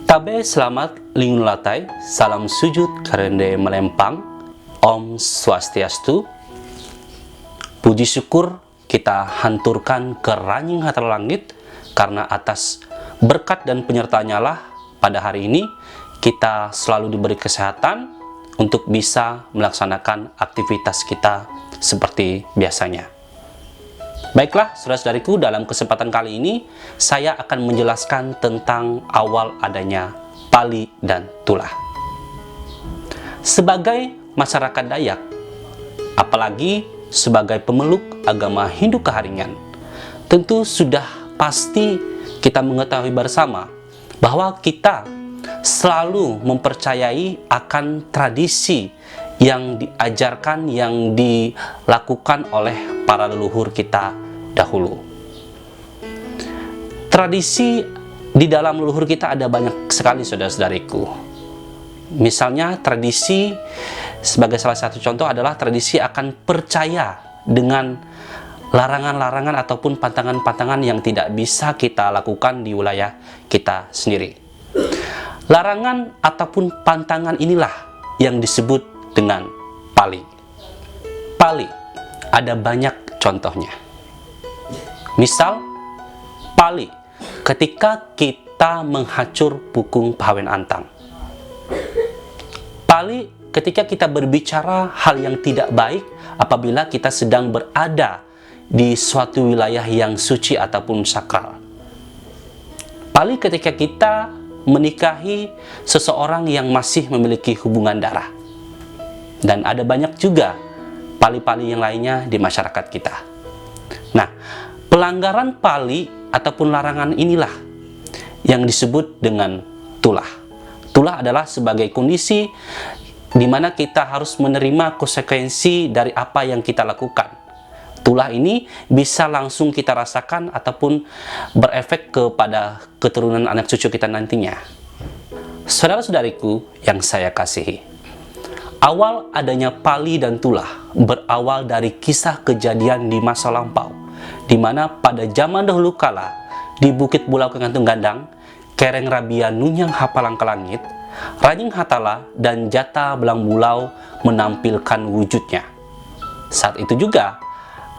Tabe selamat lingun latai, salam sujud karende melempang, Om Swastiastu. Puji syukur kita hanturkan ke Ranying Hatala Langit, karena atas berkat dan penyertaannya lah pada hari ini kita selalu diberi kesehatan untuk bisa melaksanakan aktivitas kita seperti biasanya. Baiklah saudara-saudariku, dalam kesempatan kali ini saya akan menjelaskan tentang awal adanya pali dan tulah. Sebagai masyarakat Dayak, apalagi sebagai pemeluk agama Hindu Keharingan, tentu sudah pasti kita mengetahui bersama bahwa kita selalu mempercayai akan tradisi yang diajarkan, yang dilakukan oleh para leluhur kita dahulu. Tradisi di dalam leluhur kita ada banyak sekali saudara-saudariku. Misalnya tradisi sebagai salah satu contoh adalah tradisi akan percaya dengan larangan-larangan ataupun pantangan-pantangan yang tidak bisa kita lakukan di wilayah kita sendiri. Larangan ataupun pantangan inilah yang disebut dengan pali. Pali ada banyak contohnya. Misal, pali ketika kita menghacur pukung Pawen Antang. Pali ketika kita berbicara hal yang tidak baik apabila kita sedang berada di suatu wilayah yang suci ataupun sakral. Pali ketika kita menikahi seseorang yang masih memiliki hubungan darah. Dan ada banyak juga pali-pali yang lainnya di masyarakat kita. Nah, pelanggaran pali ataupun larangan inilah yang disebut dengan tulah. Tulah adalah sebagai kondisi di mana kita harus menerima konsekuensi dari apa yang kita lakukan. Tulah ini bisa langsung kita rasakan ataupun berefek kepada keturunan anak cucu kita nantinya. Saudara-saudariku yang saya kasihi, awal adanya pali dan tulah berawal dari kisah kejadian di masa lampau, di mana pada zaman dahulu kala di Bukit Bulau Kegantung Gandang, Kereng Rabia Nunyang Hapalang ke Langit, Ranying Hatala dan Jata Belang Bulau menampilkan wujudnya. Saat itu juga,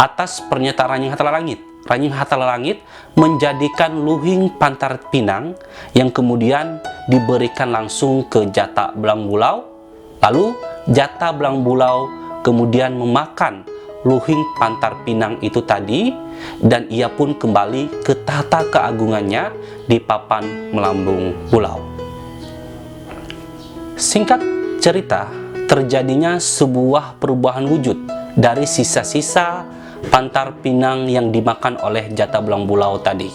atas pernyataan Ranying Hatala Langit menjadikan luhing Pantar Pinang yang kemudian diberikan langsung ke Jata Belang Bulau. Lalu Jata Belang Bulau kemudian memakan luhing Pantar Pinang itu tadi, dan ia pun kembali ke tahta keagungannya di papan Melambung Bulau. Singkat cerita, terjadinya sebuah perubahan wujud dari sisa-sisa Pantar Pinang yang dimakan oleh Jata Belang Bulau tadi,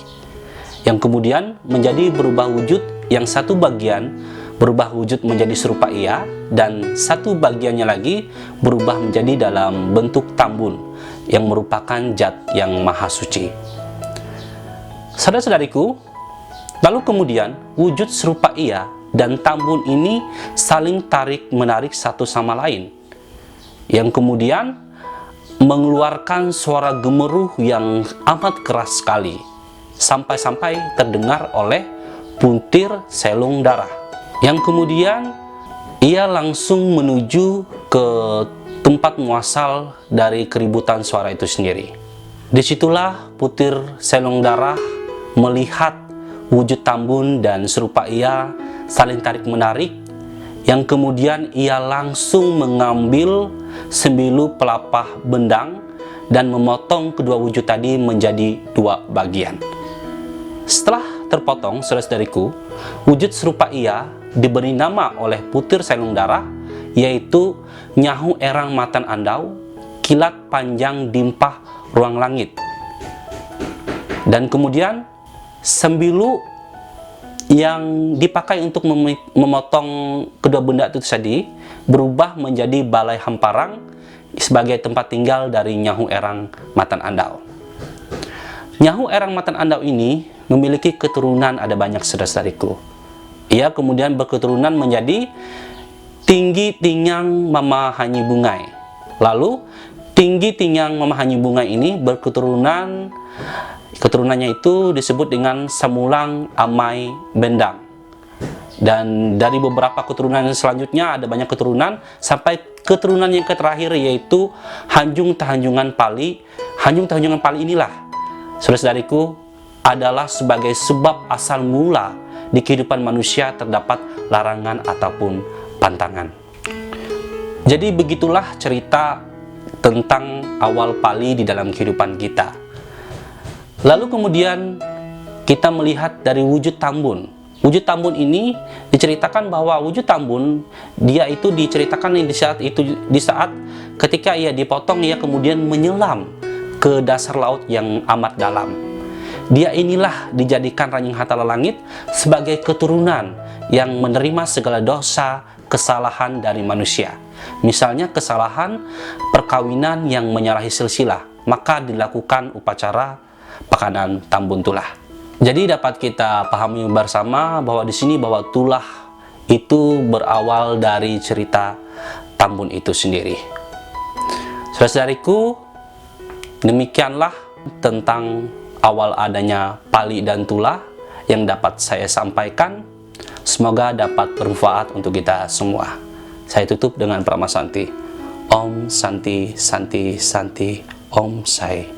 yang kemudian menjadi berubah wujud, yang satu bagian berubah wujud menjadi serupa ia, dan satu bagiannya lagi berubah menjadi dalam bentuk tambun yang merupakan zat yang maha suci. Saudara-saudariku, lalu kemudian wujud serupa ia dan tambun ini saling tarik-menarik satu sama lain, yang kemudian mengeluarkan suara gemuruh yang amat keras sekali, sampai-sampai terdengar oleh Puntir Selung Darah, yang kemudian ia langsung menuju ke tempat muasal dari keributan suara itu sendiri. Disitulah Puntir Selung Darah melihat wujud tambun dan serupa ia saling tarik-menarik, yang kemudian ia langsung mengambil sembilu pelapah bendang dan memotong kedua wujud tadi menjadi dua bagian. Setelah terpotong, saudara-saudariku, wujud serupa ia diberi nama oleh Puntir Selung Darah, yaitu Nyahu Erang Matan Andau, Kilat Panjang Dimpah Ruang Langit. Dan kemudian sembilu yang dipakai untuk memotong kedua benda itu tadi berubah menjadi balai Hamparang sebagai tempat tinggal dari Nyahu Erang Matan Andau. Nyahu Erang Matan Andau ini memiliki keturunan ada banyak, saudara-saudariku. Ia kemudian berketurunan menjadi Tinggi Tingyang Mama Hanyi Bungai. Lalu Tinggi Tingyang Mama Hanyi Bungai ini berketurunan Keturunannya itu disebut dengan Samulang Amai Bendang. Dan dari beberapa keturunan selanjutnya ada banyak keturunan sampai keturunan yang terakhir yaitu Hanjung Tahanjungan Pali. Hanjung Tahanjungan Pali inilah, saudara-saudariku, adalah sebagai sebab asal mula di kehidupan manusia terdapat larangan ataupun pantangan. Jadi begitulah cerita tentang awal Pali di dalam kehidupan kita. Lalu kemudian kita melihat dari wujud Tambun. Wujud Tambun ini diceritakan bahwa wujud Tambun dia itu diceritakan di saat ketika ia dipotong, ia kemudian menyelam ke dasar laut yang amat dalam. Dia inilah dijadikan Ranjing Hatala Langit sebagai keturunan yang menerima segala dosa kesalahan dari manusia. Misalnya kesalahan perkawinan yang menyalahi silsilah, maka dilakukan upacara pakanan Tambun Tulah. Jadi dapat kita pahami bersama bahwa di sini bahwa tulah itu berawal dari cerita Tambun itu sendiri. Saudara-saudariku, demikianlah tentang awal adanya Pali dan tulah yang dapat saya sampaikan. Semoga dapat bermanfaat untuk kita semua. Saya tutup dengan Prama Santi. Om Santi Santi Santi Om Sai.